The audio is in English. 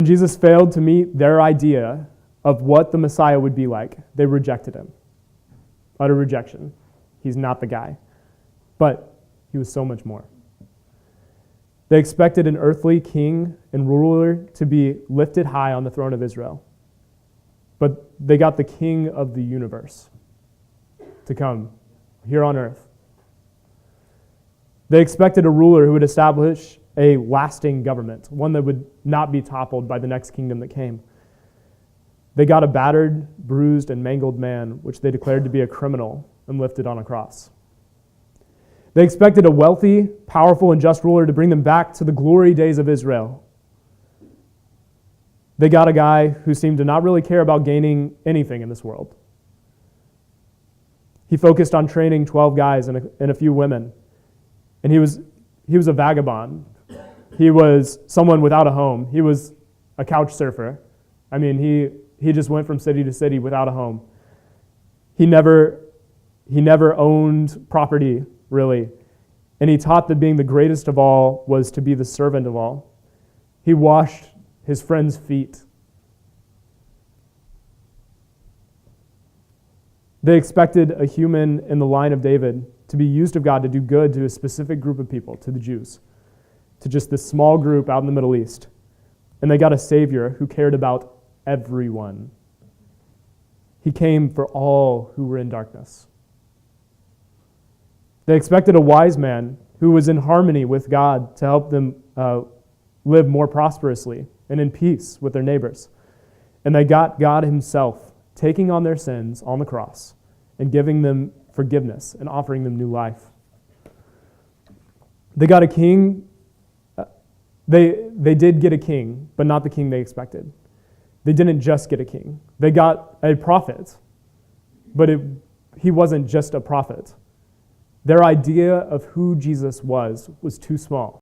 When Jesus failed to meet their idea of what the Messiah would be like, they rejected him. Utter rejection. He's not the guy. But he was so much more. They expected an earthly king and ruler to be lifted high on the throne of Israel. But they got the king of the universe to come here on earth. They expected a ruler who would establish a lasting government, one that would not be toppled by the next kingdom that came. They got a battered, bruised, and mangled man, which they declared to be a criminal, and lifted on a cross. They expected a wealthy, powerful, and just ruler to bring them back to the glory days of Israel. They got a guy who seemed to not really care about gaining anything in this world. He focused on training 12 guys and a few women. And he was a vagabond. He was someone without a home. He was a couch surfer. I mean, he just went from city to city without a home. He never owned property, really. And he taught that being the greatest of all was to be the servant of all. He washed his friends' feet. They expected a human in the line of David to be used of God to do good to a specific group of people, to the Jews, to just this small group out in the Middle East. And they got a Savior who cared about everyone. He came for all who were in darkness. They expected a wise man who was in harmony with God to help them live more prosperously and in peace with their neighbors. And they got God himself taking on their sins on the cross and giving them forgiveness and offering them new life. They got a king. They did get a king, but not the king they expected. They didn't just get a king. They got a prophet, but he wasn't just a prophet. Their idea of who Jesus was too small.